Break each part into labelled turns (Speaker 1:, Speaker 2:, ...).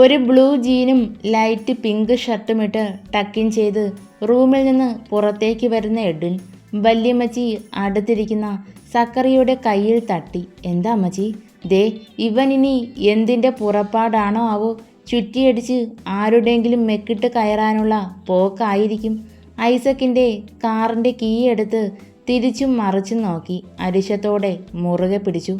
Speaker 1: ഒരു blue ജീനും light pink ഷർട്ടുമിട്ട് tuck in ചെയ്ത് റൂമിൽ നിന്ന് പുറത്തേക്ക് വരുന്ന എഡ്വിൻ വല്യമ്മച്ചി അടുത്തിരിക്കുന്ന സക്കറിയുടെ കയ്യിൽ തട്ടി. എന്താ അമ്മച്ചി? ദേ ഇവൻ ഇനി എന്തിൻ്റെ പുറപ്പാടാണോ ആവോ? ചുറ്റിയടിച്ച് ആരുടെയെങ്കിലും മെക്കിട്ട് കയറാനുള്ള പോക്കായിരിക്കും. ഐസക്കിൻ്റെ കാറിൻ്റെ കീ എടുത്ത് തിരിച്ചും മറിച്ചും നോക്കി അരിശത്തോടെ മുറുകെ പിടിച്ചു.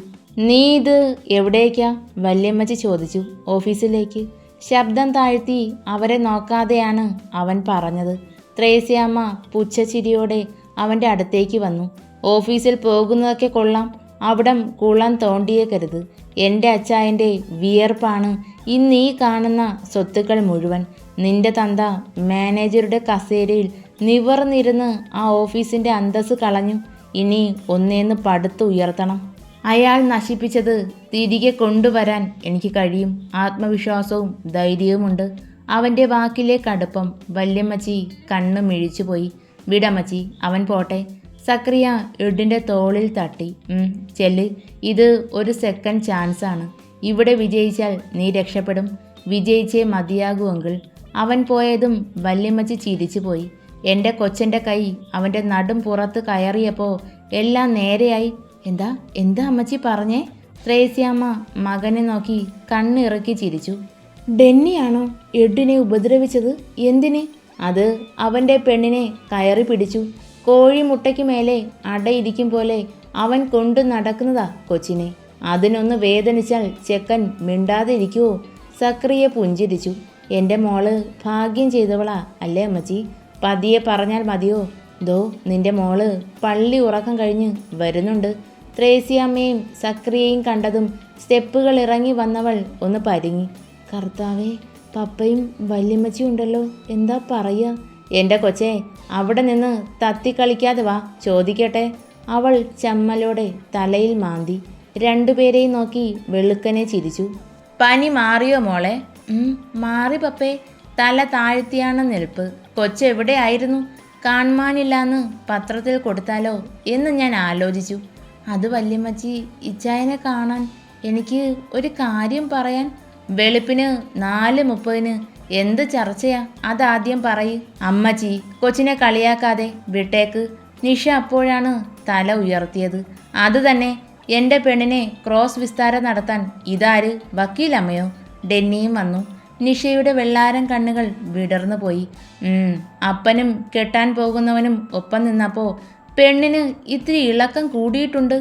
Speaker 1: നീ ഇത് എവിടേക്കാ? വല്യമ്മച്ചി ചോദിച്ചു. ഓഫീസിലേക്ക്. ശബ്ദം താഴ്ത്തി അവരെ നോക്കാതെയാണ് അവൻ പറഞ്ഞത്. ത്രേസ്യാമ്മ പുച്ഛച്ചിരിയോടെ അവൻ്റെ അടുത്തേക്ക് വന്നു. ഓഫീസിൽ പോകുന്നതൊക്കെ കൊള്ളാം, അവിടം കുളം തോണ്ടിയേക്കരുത്. എൻ്റെ അച്ചായൻ്റെ വിയർപ്പാണ് ഇന്നീ കാണുന്ന സ്വത്തുക്കൾ മുഴുവൻ. നിന്റെ തന്ത മാനേജറുടെ കസേരയിൽ നിവർന്നിരുന്ന് ആ ഓഫീസിൻ്റെ അന്തസ്സ് കളഞ്ഞു. ഇനി ഒന്നേന്ന് പടുത്ത് ഉയർത്തണം. അയാൾ നശിപ്പിച്ചത് തിരികെ കൊണ്ടുവരാൻ എനിക്ക് കഴിയും. ആത്മവിശ്വാസവും ധൈര്യവുമുണ്ട്. അവൻ്റെ വാക്കിലെ കടുപ്പം വല്യമ്മച്ചി കണ്ണ് മിഴിച്ചുപോയി. വിടമ്മച്ചി, അവൻ പോട്ടെ. സക്രിയ എഡിൻ്റെ തോളിൽ തട്ടി. ചെല്ല്, ഇത് ഒരു സെക്കൻഡ് ചാൻസാണ്. ഇവിടെ വിജയിച്ചാൽ നീ രക്ഷപ്പെടും. വിജയിച്ചേ മതിയാകൂ അങ്കിൾ. അവൻ പോയതും വല്യമ്മച്ചി ചിരിച്ചുപോയി. എൻ്റെ കൊച്ചൻ്റെ കൈ അവൻ്റെ നടും പുറത്ത് കയറിയപ്പോൾ എല്ലാം നേരെയായി. എന്താ എന്താ അമ്മച്ചി പറഞ്ഞേ? ത്രേസ്യാമ്മ മകനെ നോക്കി കണ്ണിറക്കി ചിരിച്ചു. ഡെന്നിയാണോ എഡിനെ ഉപദ്രവിച്ചത്? എന്തിന്? അത് അവൻ്റെ പെണ്ണിനെ കയറി പിടിച്ചു. കോഴിമുട്ടയ്ക്ക് മേലെ അടയിരിക്കും പോലെ അവൻ കൊണ്ടു നടക്കുന്നതാ കൊച്ചിനെ. അതിനൊന്ന് വേദനിച്ചാൽ ചെക്കൻ മിണ്ടാതെ ഇരിക്കുവോ? സക്രിയ പുഞ്ചിരിച്ചു. എൻ്റെ മോള് ഭാഗ്യം ചെയ്തവളാ അല്ലേ അമ്മച്ചി? പതിയെ പറഞ്ഞാൽ മതിയോ? ദോ നിന്റെ മോള് പള്ളി ഉറക്കം കഴിഞ്ഞ് വരുന്നുണ്ട്. ത്രേസ്യാമ്മയും സക്രിയയും കണ്ടതും സ്റ്റെപ്പുകൾ ഇറങ്ങി വന്നവൾ ഒന്ന് പരിങ്ങി. കർത്താവേ, പപ്പയും വല്യമ്മച്ചിയും ഉണ്ടല്ലോ, എന്താ പറയുക? എൻ്റെ കൊച്ചേ, അവിടെ നിന്ന് തത്തിക്കളിക്കാതെ വാ, ചോദിക്കട്ടെ. അവൾ ചമ്മലോടെ തലയിൽ മാന്തി. രണ്ടുപേരെയും നോക്കി വെളുക്കനെ ചിരിച്ചു. പനി മാറിയോ മോളെ? മാറി പപ്പേ. തല താഴ്ത്തിയാണ് നിൽപ്പ്. കൊച്ചെവിടെയായിരുന്നു? കാണുവാനില്ലാന്ന് പത്രത്തിൽ കൊടുത്താലോ എന്ന് ഞാൻ ആലോചിച്ചു. അത് വല്യമ്മച്ചി, ഇച്ചായനെ കാണാൻ. എനിക്ക് ഒരു കാര്യം പറയാൻ. വെളുപ്പിന് 4:30 എന്ത് ചർച്ചയാ? അതാദ്യം പറയ്. അമ്മച്ചി, കൊച്ചിനെ കളിയാക്കാതെ വിട്ടേക്ക്. നിഷ അപ്പോഴാണ് തല ഉയർത്തിയത്. അത് തന്നെ, എൻ്റെ പെണ്ണിനെ ക്രോസ് വിസ്താരം നടത്താൻ ഇതാര്? വക്കീലമ്മയോ? ഡെന്നിയും വന്നു. നിഷയുടെ വെള്ളാരം കണ്ണുകൾ വിടർന്നു പോയി. അപ്പനും കെട്ടാൻ പോകുന്നവനും ഒപ്പം നിന്നപ്പോൾ പെണ്ണിന് ഇത്തിരി ഇളക്കം കൂടിയിട്ടുണ്ട്.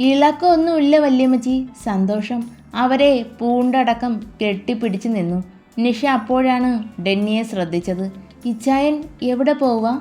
Speaker 1: ഇളക്കമൊന്നുമില്ല വല്യമ്മച്ചി, സന്തോഷം. അവരെ പൂണ്ടടക്കം കെട്ടിപ്പിടിച്ചു നിന്നു. നിഷ അപ്പോഴാണ് ഡെന്നിയെ ശ്രദ്ധിച്ചത്. ഇച്ചായൻ എവിടെ പോവാ?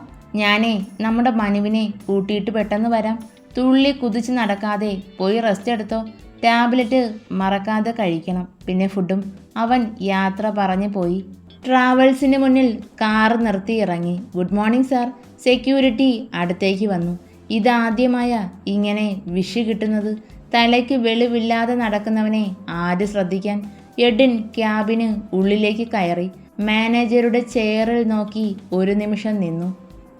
Speaker 1: ഞാനേ നമ്മുടെ മനുവിനെ കൂട്ടിയിട്ട് പെട്ടെന്ന് വരാം. തുള്ളി കുതിച്ച് നടക്കാതെ പോയി റെസ്റ്റ് എടുത്തോ. ടാബ്ലറ്റ് മറക്കാതെ കഴിക്കണം, പിന്നെ ഫുഡും. അവൻ യാത്ര പറഞ്ഞു പോയി. ട്രാവൽസിന് മുന്നിൽ കാറ് നിർത്തി ഇറങ്ങി. Good morning sir. സെക്യൂരിറ്റി അടുത്തേക്ക് വന്നു. ഇതാദ്യമായ ഇങ്ങനെ വിഷ് കിട്ടുന്നത്. തലയ്ക്ക് വെളിവില്ലാതെ നടക്കുന്നവനെ ആര് ശ്രദ്ധിക്കാൻ? എഡിൻ ക്യാബിന് ഉള്ളിലേക്ക് കയറി. മാനേജറുടെ ചെയറിൽ നോക്കി ഒരു നിമിഷം നിന്നു.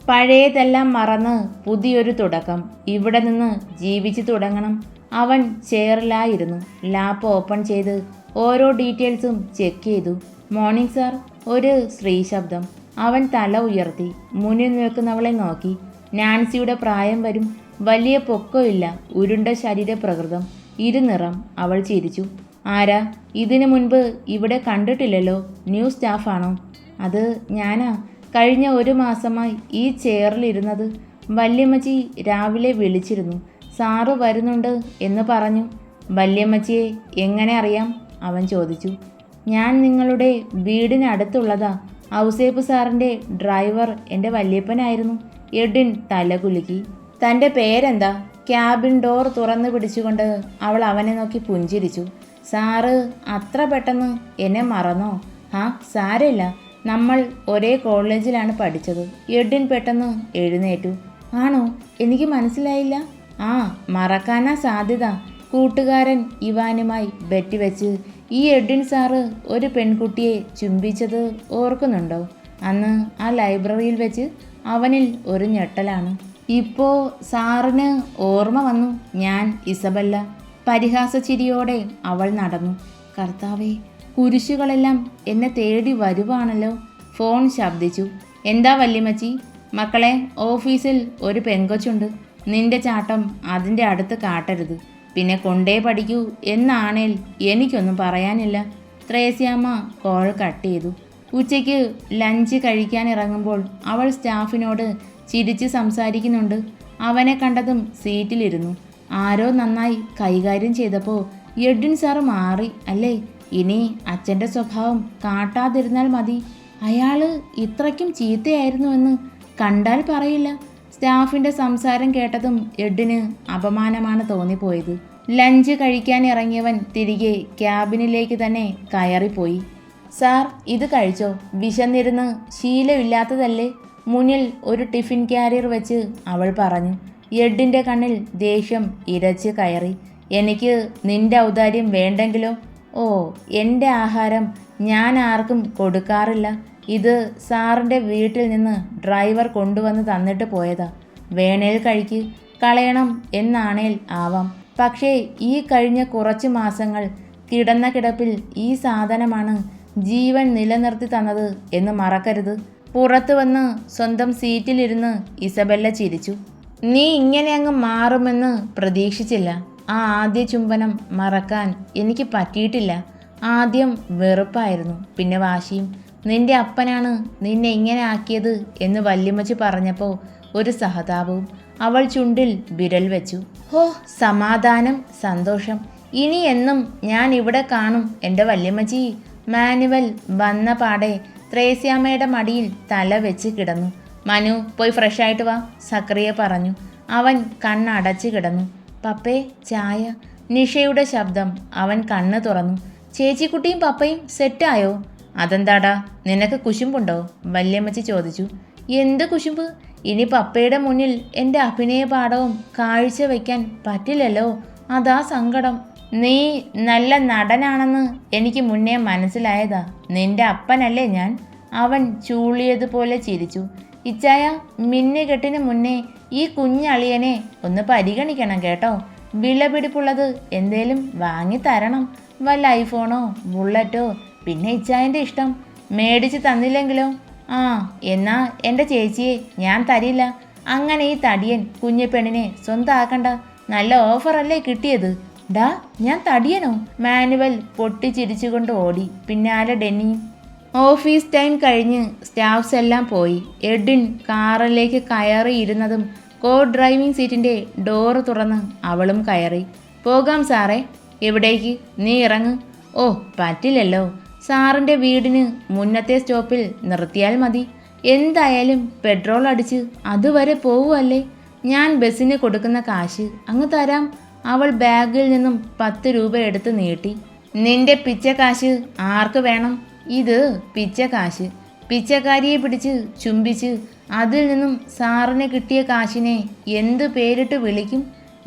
Speaker 1: പഴയതെല്ലാം മറന്ന് പുതിയൊരു തുടക്കം. ഇവിടെ നിന്ന് ജീവിച്ചു തുടങ്ങണം. അവൻ ചെയറിലായിരുന്നു. ലാപ്പ് ഓപ്പൺ ചെയ്ത് ഓരോ ഡീറ്റെയിൽസും ചെക്ക് ചെയ്തു. Morning sir. ഒരു സ്ത്രീ ശബ്ദം. അവൻ തല ഉയർത്തി മുന്നിൽ നിൽക്കുന്നവളെ നോക്കി. നാൻസിയുടെ പ്രായം വരും. വലിയ പൊക്കമില്ല, ഉരുണ്ട ശരീരപ്രകൃതം, ഇരുനിറം. അവൾ ചിരിച്ചു. ആരാ? ഇതിനു മുൻപ് ഇവിടെ കണ്ടിട്ടില്ലല്ലോ. ന്യൂ സ്റ്റാഫാണോ? അത് ഞാനാ. കഴിഞ്ഞ 1 മാസമായി ഈ ചെയറിലിരുന്നത്. വല്യമ്മച്ചി രാവിലെ വിളിച്ചിരുന്നു. സാറ് വരുന്നുണ്ട് എന്ന് പറഞ്ഞു. വല്യമ്മച്ചിയെ എങ്ങനെ അറിയാം? അവൻ ചോദിച്ചു. ഞാൻ നിങ്ങളുടെ വീടിനടുത്തുള്ളതാ. ഔസേപ്പ് സാറിൻ്റെ ഡ്രൈവർ എൻ്റെ വല്യപ്പനായിരുന്നു. എഡിൻ തലകുലുക്കി. തൻ്റെ പേരെന്താ? ക്യാബിൻ ഡോർ തുറന്നു പിടിച്ചുകൊണ്ട് അവൾ അവനെ നോക്കി പുഞ്ചിരിച്ചു. സാറ് അത്ര പെട്ടെന്ന് എന്നെ മറന്നോ? സാരമില്ല, നമ്മൾ ഒരേ കോളേജിലാണ് പഠിച്ചത്. എഡിൻ പെട്ടെന്ന് എഴുന്നേറ്റു. ആണോ? എനിക്ക് മനസ്സിലായില്ല. മറക്കാനാ സാധ്യത. കൂട്ടുകാരൻ ഇവാനുമായി ബെറ്റ് വെച്ച് ഈ എഡിൻ സാറ് ഒരു പെൺകുട്ടിയെ ചുംബിച്ചത് ഓർക്കുന്നുണ്ടോ? അന്ന് ആ ലൈബ്രറിയിൽ വെച്ച്. അവനിൽ ഒരു ഞെട്ടലാണ്. ഇപ്പോൾ സാറിന് ഓർമ്മ വന്നു. ഞാൻ ഇസബല്ല. പരിഹാസച്ചിരിയോടെ അവൾ നടന്നു. കർത്താവേ, കുരിശുകളെല്ലാം എന്നെ തേടി വരുവാണല്ലോ. ഫോൺ ശബ്ദിച്ചു. എന്താ വല്യമ്മച്ചി? മക്കളെ, ഓഫീസിൽ ഒരു പെങ്കൊച്ചുണ്ട്. നിന്റെ ചാട്ടം അതിൻ്റെ അടുത്ത് കാട്ടരുത്. പിന്നെ കൊണ്ടേ പഠിക്കൂ എന്നാണേൽ എനിക്കൊന്നും പറയാനില്ല. ത്രേസ്യാമ്മ കോൾ കട്ട് ചെയ്തു. ഉച്ചയ്ക്ക് ലഞ്ച് കഴിക്കാനിറങ്ങുമ്പോൾ അവൾ സ്റ്റാഫിനോട് ചിരിച്ച് സംസാരിക്കുന്നുണ്ട്. അവനെ കണ്ടതും സീറ്റിലിരുന്നു. ആരോ നന്നായി കൈകാര്യം ചെയ്തപ്പോൾ എഡ്വിൻ സാറ് മാറി അല്ലേ? ഇനി അച്ഛൻ്റെ സ്വഭാവം കാട്ടാതിരുന്നാൽ മതി. അയാൾ ഇത്രയ്ക്കും ചീത്തയായിരുന്നുവെന്ന് കണ്ടാൽ പറയില്ല. സ്റ്റാഫിൻ്റെ സംസാരം കേട്ടതും എഡ്വിന് അപമാനമാണ് തോന്നിപ്പോയത്. ലഞ്ച് കഴിക്കാനിറങ്ങിയവൻ തിരികെ ക്യാബിനിലേക്ക് തന്നെ കയറിപ്പോയി. സാർ, ഇത് കഴിച്ചോ. വിശന്നിരുന്ന് ശീലമില്ലാത്തതല്ലേ. മുന്നിൽ ഒരു ടിഫിൻ ക്യാരിയർ വെച്ച് അവൾ പറഞ്ഞു. എഡിൻ്റെ കണ്ണിൽ ദേഷ്യം ഇരച്ച് കയറി. എനിക്ക് നിന്റെ ഔദാര്യം വേണ്ടെങ്കിലോ? ഓ, എൻ്റെ ആഹാരം ഞാൻ ആർക്കും കൊടുക്കാറില്ല. ഇത് സാറിൻ്റെ വീട്ടിൽ നിന്ന് ഡ്രൈവർ കൊണ്ടുവന്ന് തന്നിട്ട് പോയതാ. വേണേൽ കഴിക്ക്. കളയണം എന്നാണേൽ ആവാം. പക്ഷേ ഈ കഴിഞ്ഞ കുറച്ച് മാസങ്ങൾ കിടന്ന കിടപ്പിൽ ഈ സാധനമാണ് ജീവൻ നിലനിർത്തി തന്നത് എന്ന് മറക്കരുത്. പുറത്തു വന്ന് സ്വന്തം സീറ്റിലിരുന്ന് ഇസബെല്ല ചിരിച്ചു. നീ ഇങ്ങനെ അങ്ങ് മാറുമെന്ന് പ്രതീക്ഷിച്ചില്ല. ആ ആദ്യ ചുംബനം മറക്കാൻ എനിക്ക് പറ്റിയിട്ടില്ല. ആദ്യം വെറുപ്പായിരുന്നു, പിന്നെ വാശിയും. നിന്റെ അപ്പനാണ് നിന്നെ ഇങ്ങനെ ആക്കിയത് എന്ന് വല്യമ്മച്ചി പറഞ്ഞപ്പോൾ ഒരു സഹതാപവും. അവൾ ചുണ്ടിൽ വിരൽ വെച്ചു. ഹോ, സമാധാനം, സന്തോഷം. ഇനി എന്നും ഞാൻ ഇവിടെ കാണും എൻ്റെ വല്യമ്മച്ചി. മാനുവൽ വന്ന പാടെ ത്രേസ്യാമ്മയുടെ മടിയിൽ തല വെച്ച് കിടന്നു. മനു, പോയി ഫ്രഷായിട്ട് വാ, സക്രിയ പറഞ്ഞു. അവൻ കണ്ണടച്ച് കിടന്നു. പപ്പേ, ചായ. നിഷയുടെ ശബ്ദം. അവൻ കണ്ണ് തുറന്നു. ചേച്ചിക്കുട്ടിയും പപ്പയും സെറ്റായോ? അതെന്താടാ, നിനക്ക് കുശുമ്പുണ്ടോ? വല്യമ്മച്ചി ചോദിച്ചു. എന്ത് കുശുമ്പ്? ഇനി പപ്പയുടെ മുന്നിൽ എൻ്റെ അഭിനയ പാഠവും കാഴ്ച വയ്ക്കാൻ പറ്റില്ലല്ലോ, അതാ സങ്കടം. നീ നല്ല നടനാണെന്ന് എനിക്ക് മുന്നേ മനസ്സിലായതാ. നിന്റെ അപ്പനല്ലേ ഞാൻ? അവൻ ചൂളിയതുപോലെ ചിരിച്ചു. ഇച്ചായ, മിന്നുകെട്ടിന് മുന്നേ ഈ കുഞ്ഞളിയനെ ഒന്ന് പരിഗണിക്കണം കേട്ടോ. വിലപിടിപ്പുള്ളത് എന്തേലും വാങ്ങിത്തരണം. വല്ല ഐഫോണോ ബുള്ളറ്റോ. പിന്നെ ഇച്ചായൻ്റെ ഇഷ്ടം. മേടിച്ച് തന്നില്ലെങ്കിലോ? ആ, എന്നാ എൻ്റെ ചേച്ചിയെ ഞാൻ തരില്ല. അങ്ങനെ ഈ തടിയൻ കുഞ്ഞിപ്പെണ്ണിനെ സ്വന്തമാക്കണ്ട. നല്ല ഓഫറല്ലേ കിട്ടിയത്. ഡാ, ഞാൻ തടിയനോ? മാനുവൽ പൊട്ടിച്ചിരിച്ചുകൊണ്ട് ഓടി. പിന്നാലെ ഡെന്നിയും. ഓഫീസ് ടൈം കഴിഞ്ഞ് സ്റ്റാഫ്സ് എല്ലാം പോയി. എഡ്വിൻ കാറിലേക്ക് കയറിയിരുന്നതും കോ ഡ്രൈവിംഗ് സീറ്റിൻ്റെ ഡോറ് തുറന്ന് അവളും കയറി. പോകാം സാറേ. എവിടേക്ക്? നീ ഇറങ്ങ്. ഓ, പറ്റില്ലല്ലോ. സാറിൻ്റെ വീടിന് മുന്നത്തെ സ്റ്റോപ്പിൽ നിർത്തിയാൽ മതി. എന്തായാലും പെട്രോൾ അടിച്ച് അതുവരെ പോവുമല്ലേ. ഞാൻ ബസ്സിന് കൊടുക്കുന്ന കാശ് അങ്ങ് തരാം. അവൾ ബാഗിൽ നിന്നും 10 രൂപ എടുത്ത് നീട്ടി. നിന്റെ പിച്ചക്കാശ് ആർക്ക് വേണം? ഇത് പിച്ചക്കാശ്. പിച്ചക്കാരിയെ പിടിച്ച് ചുംബിച്ച് അതിൽ നിന്നും സാറിന് കിട്ടിയ കാശിനെ എന്ത് പേരിട്ട് വിളിക്കും?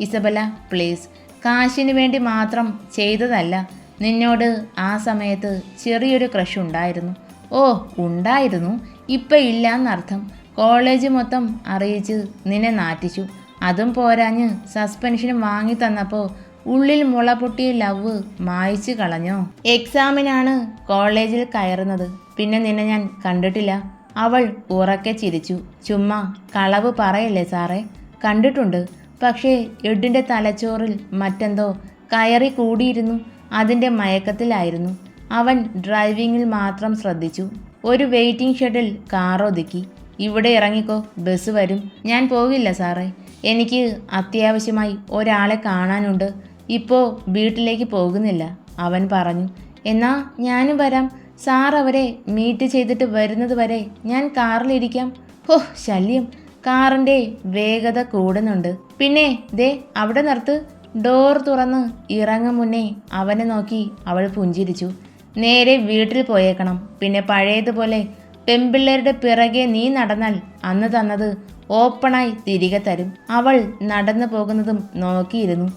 Speaker 1: ഇസബല, പ്ലീസ്. കാശിന് വേണ്ടി മാത്രം ചെയ്തതല്ല. നിന്നോട് ആ സമയത്ത് ചെറിയൊരു ക്രഷ് ഉണ്ടായിരുന്നു. ഓ, ഉണ്ടായിരുന്നു. ഇപ്പം ഇല്ലയെന്നർത്ഥം. കോളേജ് മൊത്തം അറിയിച്ച് നിന്നെ നാറ്റിച്ചു. അതും പോരാഞ്ഞ് സസ്പെൻഷനും വാങ്ങി തന്നപ്പോൾ ഉള്ളിൽ മുള പൊട്ടിയ ലവ് മായ്ച്ചു കളഞ്ഞോ? എക്സാമിനാണ് കോളേജിൽ കയറുന്നത്. പിന്നെ നിന്നെ ഞാൻ കണ്ടിട്ടില്ല. അവൾ ഉറക്കെ ചിരിച്ചു. ചുമ്മാ കളവ് പറയല്ലേ സാറേ. കണ്ടിട്ടുണ്ട്. പക്ഷേ എഡിൻ്റെ തലച്ചോറിൽ മറ്റെന്തോ കയറി കൂടിയിരുന്നു. അതിൻ്റെ മയക്കത്തിലായിരുന്നു. അവൻ ഡ്രൈവിങ്ങിൽ മാത്രം ശ്രദ്ധിച്ചു. ഒരു വെയിറ്റിംഗ് ഷെഡിൽ കാർ ഒതുക്കി. ഇവിടെ ഇറങ്ങിക്കോ, ബസ് വരും. ഞാൻ പോകില്ല സാറേ. എനിക്ക് അത്യാവശ്യമായി ഒരാളെ കാണാനുണ്ട്. ഇപ്പോൾ വീട്ടിലേക്ക് പോകുന്നില്ല, അവൻ പറഞ്ഞു. എന്നാ ഞാനും വരാം. സാർ അവരെ മീറ്റ് ചെയ്തിട്ട് വരുന്നത് വരെ ഞാൻ കാറിലിരിക്കാം. ഹോ, ശല്യം. കാറിൻ്റെ വേഗത കൂടുന്നുണ്ട്. പിന്നെ ദേ അവിടെ നിർത്ത്. ഡോർ തുറന്ന് ഇറങ്ങും മുന്നേ അവനെ നോക്കി അവൾ പുഞ്ചിരിച്ചു. നേരെ വീട്ടിൽ പോയേക്കണം. പിന്നെ പഴയതുപോലെ പെമ്പിള്ളേരുടെ പിറകെ നീ നടന്നാൽ അന്ന് തന്നത് ഓപ്പണായി തിരികെ തരും. അവൾ നടന്നു പോകുന്നതും നോക്കിയിരുന്നു.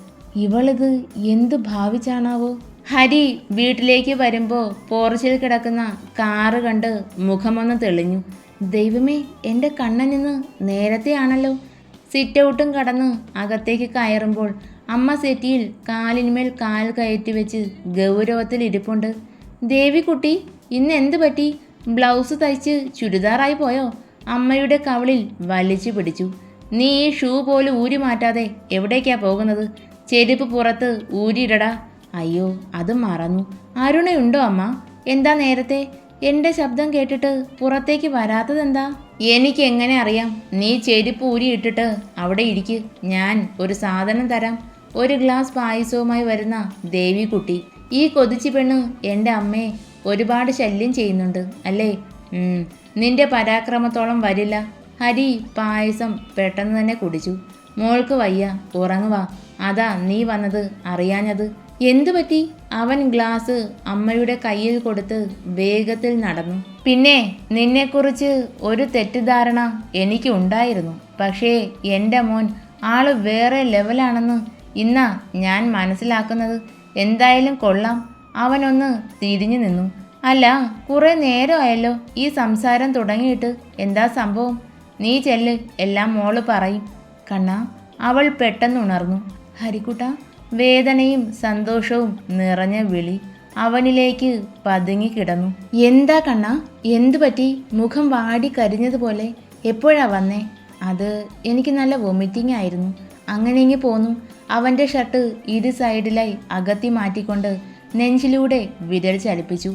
Speaker 1: ഇവളിത് എന്തു ഭാവിച്ചാണാവോ? ഹരി വീട്ടിലേക്ക് വരുമ്പോൾ പോർച്ചിൽ കിടക്കുന്ന കാറ് കണ്ട് മുഖമൊന്ന് തെളിഞ്ഞു. ദൈവമേ, എൻ്റെ കണ്ണനിന്ന് നേരത്തെയാണല്ലോ. സിറ്റ് ഔട്ടും കടന്ന് അകത്തേക്ക് കയറുമ്പോൾ അമ്മ സെറ്റിയിൽ കാലിന്മേൽ കാൽ കയറ്റി വെച്ച് ഗൗരവത്തിൽ ഇരിപ്പുണ്ട്. ദേവിക്കുട്ടി, ഇന്ന് എന്ത് പറ്റി? ബ്ലൗസ് തയ്ച്ച് ചുരിദാറായി പോയോ? അമ്മയുടെ കവിളിൽ വലിച്ചു പിടിച്ചു. നീ ഈ ഷൂ പോലും ഊരി മാറ്റാതെ എവിടേക്കാ പോകുന്നത്? ചെരുപ്പ് പുറത്ത് ഊരിയിടടാ. അയ്യോ, അത് മറന്നു. അരുണയുണ്ടോ അമ്മ? എന്താ നേരത്തെ എൻ്റെ ശബ്ദം കേട്ടിട്ട് പുറത്തേക്ക് വരാത്തതെന്താ? എനിക്ക് എങ്ങനെ അറിയാം? നീ ചെരുപ്പ് ഊരിയിട്ടിട്ട് അവിടെ ഇരിക്ക്. ഞാൻ ഒരു സാധനം തരാം. ഒരു ഗ്ലാസ് പായസവുമായി വരുന്ന ദേവിക്കുട്ടി. ഈ കൊതിച്ചു പെണ്ണ് എൻ്റെ അമ്മയെ ഒരുപാട് ശല്യം ചെയ്യുന്നുണ്ട് അല്ലേ? നിന്റെ പരാക്രമത്തോളം വരില്ല. ഹരി പായസം പെട്ടെന്ന് തന്നെ കുടിച്ചു. മോൾക്ക് വയ്യ, ഉറങ്ങുവാ. അതാ നീ വന്നത് അറിയാഞ്ഞത്. എന്തു പറ്റി? അവൻ ഗ്ലാസ് അമ്മയുടെ കയ്യിൽ കൊടുത്ത് വേഗത്തിൽ നടന്നു. പിന്നെ നിന്നെക്കുറിച്ച് ഒരു തെറ്റിദ്ധാരണ എനിക്ക് ഉണ്ടായിരുന്നു. പക്ഷേ എൻ്റെ മോൻ ആള് വേറെ ലെവലാണെന്ന് ഇന്നാ ഞാൻ മനസ്സിലാക്കുന്നത്. എന്തായാലും കൊള്ളാം. അവനൊന്ന് തിരിഞ്ഞു നിന്നു. അല്ല, കുറെ നേരമായല്ലോ ഈ സംസാരം തുടങ്ങിയിട്ട്. എന്താ സംഭവം? നീ ചെല്ല്, എല്ലാം മോള് പറയും. കണ്ണാ, അവൾ പെട്ടെന്ന് ഉണർന്നു. ഹരിക്കുട്ട, വേദനയും സന്തോഷവും നിറഞ്ഞ വിളി അവനിലേക്ക് പതുങ്ങി കിടന്നു. എന്താ കണ്ണാ, എന്തു പറ്റി? മുഖം വാടി കരിഞ്ഞതുപോലെ. എപ്പോഴാ വന്നേ? അത് എനിക്ക് നല്ല വൊമിറ്റിംഗ് ആയിരുന്നു. അങ്ങനെ ഇങ്ങി പോന്നു. അവൻ്റെ ഷർട്ട് ഇരു സൈഡിലായി അകത്തി മാറ്റിക്കൊണ്ട് നെഞ്ചിലൂടെ വിരൽ ചലിപ്പിച്ചു.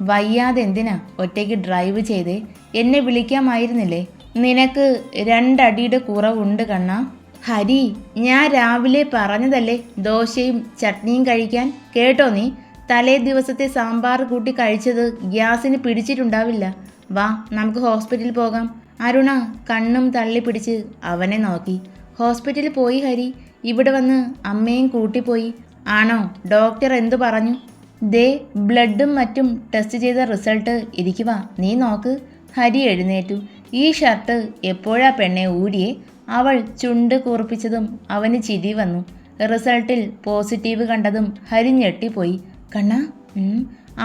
Speaker 1: വയ്യാതെ എന്തിനാ ഒറ്റയ്ക്ക് ഡ്രൈവ് ചെയ്തേ? എന്നെ വിളിക്കാമായിരുന്നില്ലേ? നിനക്ക് 2 അടിയുടെ കുറവുണ്ട് കണ്ണാ. ഹരി, ഞാൻ രാവിലെ പറഞ്ഞതല്ലേ ദോശയും ചട്നിയും കഴിക്കാൻ. കേട്ടോ നീ? തലേ ദിവസത്തെ സാമ്പാർ കൂട്ടി കഴിച്ചത് ഗ്യാസിന് പിടിച്ചിട്ടുണ്ടാവില്ല. വാ, നമുക്ക് ഹോസ്പിറ്റലിൽ പോകാം. അരുണ കണ്ണും തള്ളി പിടിച്ച് അവനെ നോക്കി. ഹോസ്പിറ്റലിൽ പോയി ഹരി. ഇവിടെ വന്ന് അമ്മയും കൂട്ടിപ്പോയി. ആണോ? ഡോക്ടർ എന്തു പറഞ്ഞു? ദേ, ബ്ലഡും മറ്റും ടെസ്റ്റ് ചെയ്ത റിസൾട്ട് ഇരിക്കുക, നീ നോക്ക്. ഹരി എഴുന്നേറ്റു. ഈ ഷർട്ട് എപ്പോഴാ പെണ്ണെ ഊരിയെ? അവൾ ചുണ്ട് കൂർപ്പിച്ചതും അവന് ചിരി വന്നു. റിസൾട്ടിൽ പോസിറ്റീവ് കണ്ടതും ഹരി ഞെട്ടിപ്പോയി. കണ്ണാ?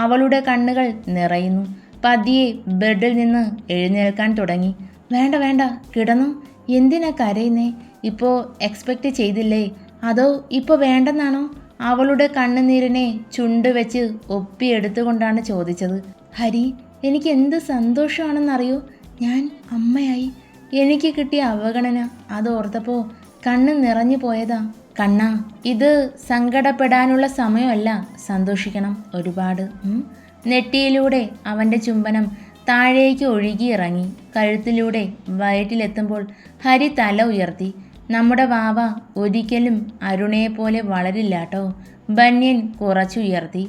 Speaker 1: അവളുടെ കണ്ണുകൾ നിറയുന്നു. പതിയെ ബെഡിൽ നിന്ന് എഴുന്നേൽക്കാൻ തുടങ്ങി. വേണ്ട വേണ്ട, കിടന്നു. എന്തിനാ കരയുന്നേ? ഇപ്പോൾ എക്സ്പെക്റ്റ് ചെയ്തില്ലേ? അതോ ഇപ്പോൾ വേണ്ടെന്നാണോ? അവളുടെ കണ്ണുനീരിനെ ചുണ്ട് വെച്ച് ഒപ്പിയെടുത്തുകൊണ്ടാണ് ചോദിച്ചത്. ഹരി, എനിക്ക് എന്ത് സന്തോഷമാണെന്നറിയോ? ഞാൻ അമ്മയായി. എനിക്ക് കിട്ടിയ അവഗണന അതോർത്തപ്പോൾ കണ്ണ് നിറഞ്ഞു പോയതാ. കണ്ണാ, ഇത് സങ്കടപ്പെടാനുള്ള സമയമല്ല, സന്തോഷിക്കണം ഒരുപാട്. നെറ്റിയിലൂടെ അവൻ്റെ ചുംബനം താഴേക്ക് ഒഴുകിയിറങ്ങി. കഴുത്തിലൂടെ വയറ്റിലെത്തുമ്പോൾ ഹരി തല ഉയർത്തി. നമ്മുടെ വാവ ഒരിക്കലും അരുണയെപ്പോലെ വളരില്ലാട്ടോ. ബന്യൻ കുറച്ചുയർത്തി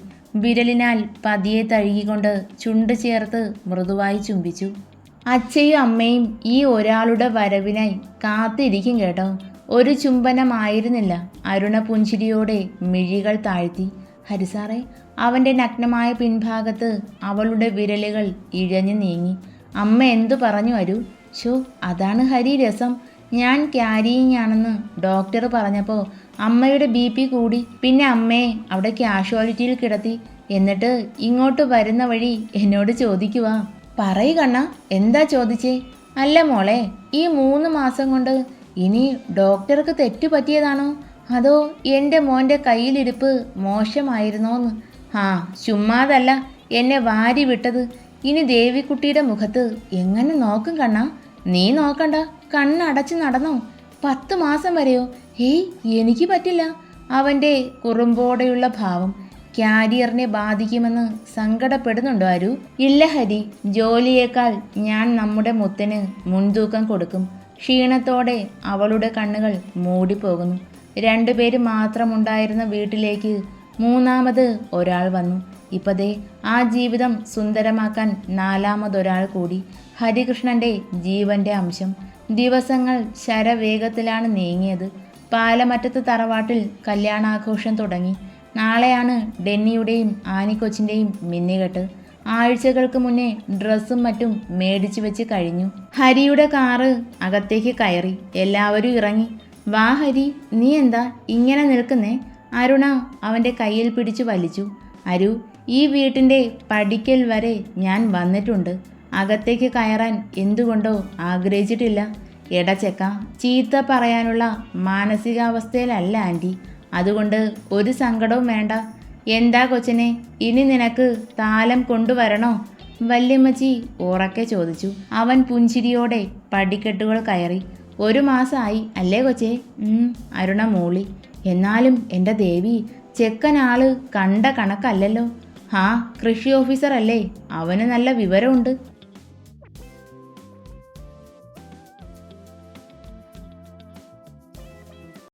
Speaker 1: വിരലിനാൽ പതിയെ തഴുകിക്കൊണ്ട് ചുണ്ട് ചേർത്ത് മൃദുവായി ചുംബിച്ചു. അച്ഛയും അമ്മയും ഈ ഒരാളുടെ വരവിനായി കാത്തിരിക്കും കേട്ടോ. ഒരു ചുംബനമായിരുന്നില്ല. അരുണ പുഞ്ചിരിയോടെ മിഴികൾ താഴ്ത്തി. ഹരിസാറേ, അവൻ്റെ നഗ്നമായ പിൻഭാഗത്ത് അവളുടെ വിരലുകൾ ഇഴഞ്ഞു നീങ്ങി. അമ്മ എന്തു പറഞ്ഞു അരു? ഷോ, അതാണ് ഹരി രസം. ഞാൻ ക്യാരിയിങ് ആണെന്ന് ഡോക്ടർ പറഞ്ഞപ്പോൾ അമ്മയുടെ BP കൂടി. പിന്നെ അമ്മയെ അവിടെ കാഷ്വാലിറ്റിയിൽ കിടത്തി. എന്നിട്ട് ഇങ്ങോട്ട് വരുന്ന വഴി എന്നോട് ചോദിക്കുക. പറയ് കണ്ണാ, എന്താ ചോദിച്ചേ? അല്ല മോളെ, ഈ 3 മാസം കൊണ്ട് ഇനി ഡോക്ടർക്ക് തെറ്റു പറ്റിയതാണോ? അതോ എൻ്റെ മോൻ്റെ കയ്യിലിരിപ്പ് മോശമായിരുന്നോന്ന്? ചുമ്മാതല്ല എന്നെ വാരി വിട്ടത്. ഇനി ദേവിക്കുട്ടിയുടെ മുഖത്ത് എങ്ങനെ നോക്കും കണ്ണാ? നീ നോക്കണ്ട, കണ്ണടച്ച് നടന്നോ. 10 മാസം വരെയോ? എനിക്ക് പറ്റില്ല. അവൻ്റെ കുറുമ്പോടെയുള്ള ഭാവം ക്യാരിയറിനെ ബാധിക്കുമെന്ന് സങ്കടപ്പെടുന്നുണ്ടോ ആരു? ഇല്ല ഹരി, ജോലിയേക്കാൾ ഞാൻ നമ്മുടെ മുത്തിന് മുൻതൂക്കം കൊടുക്കും. ക്ഷീണത്തോടെ അവളുടെ കണ്ണുകൾ മൂടിപ്പോകുന്നു. 2 പേര് മാത്രമുണ്ടായിരുന്ന വീട്ടിലേക്ക് 3ാമത് ഒരാൾ വന്നു. ഇപ്പതേ ആ ജീവിതം സുന്ദരമാക്കാൻ 4ാമതൊരാൾ കൂടി. ഹരികൃഷ്ണൻ്റെ ജീവൻ്റെ അംശം. ദിവസങ്ങൾ ശരവേഗത്തിലാണ് നീങ്ങിയത്. പാലമറ്റത്ത് തറവാട്ടിൽ കല്യാണാഘോഷം തുടങ്ങി. നാളെയാണ് ഡെന്നിയുടെയും ആനിക്കൊച്ചിൻ്റെയും മിന്നുകെട്ട്. ആഴ്ചകൾക്ക് മുന്നേ ഡ്രസ്സും മറ്റും മേടിച്ചു വെച്ച് കഴിഞ്ഞു. ഹരിയുടെ കാറ് അകത്തേക്ക് കയറി. എല്ലാവരും ഇറങ്ങി. വാ ഹരി, നീ എന്താ ഇങ്ങനെ നിൽക്കുന്നേ? അരുണ അവൻ്റെ കയ്യിൽ പിടിച്ചു വലിച്ചു. അരു, ഈ വീട്ടിൻ്റെ പടിക്കൽ വരെ ഞാൻ വന്നിട്ടുണ്ട്. അകത്തേക്ക് കയറാൻ എന്തുകൊണ്ടോ ആഗ്രഹിച്ചിട്ടില്ല. എടച്ചക്ക, ചീത്ത പറയാനുള്ള മാനസികാവസ്ഥയിലല്ല ആൻറ്റി. അതുകൊണ്ട് ഒരു സങ്കടവും വേണ്ട. എന്താ കൊച്ചനെ, ഇനി നിനക്ക് താലം കൊണ്ടുവരണോ? വല്യമ്മച്ചി ഉറക്കെ ചോദിച്ചു. അവൻ പുഞ്ചിരിയോടെ പടിക്കെട്ടുകൾ കയറി. 1 മാസമായി അല്ലേ കൊച്ചേ? അരുണ മൂളി. എന്നാലും എൻ്റെ ദേവി, ചെക്കനാള് കണ്ട കണക്കല്ലല്ലോ. കൃഷി ഓഫീസർ അല്ലേ, അവന് നല്ല വിവരമുണ്ട്.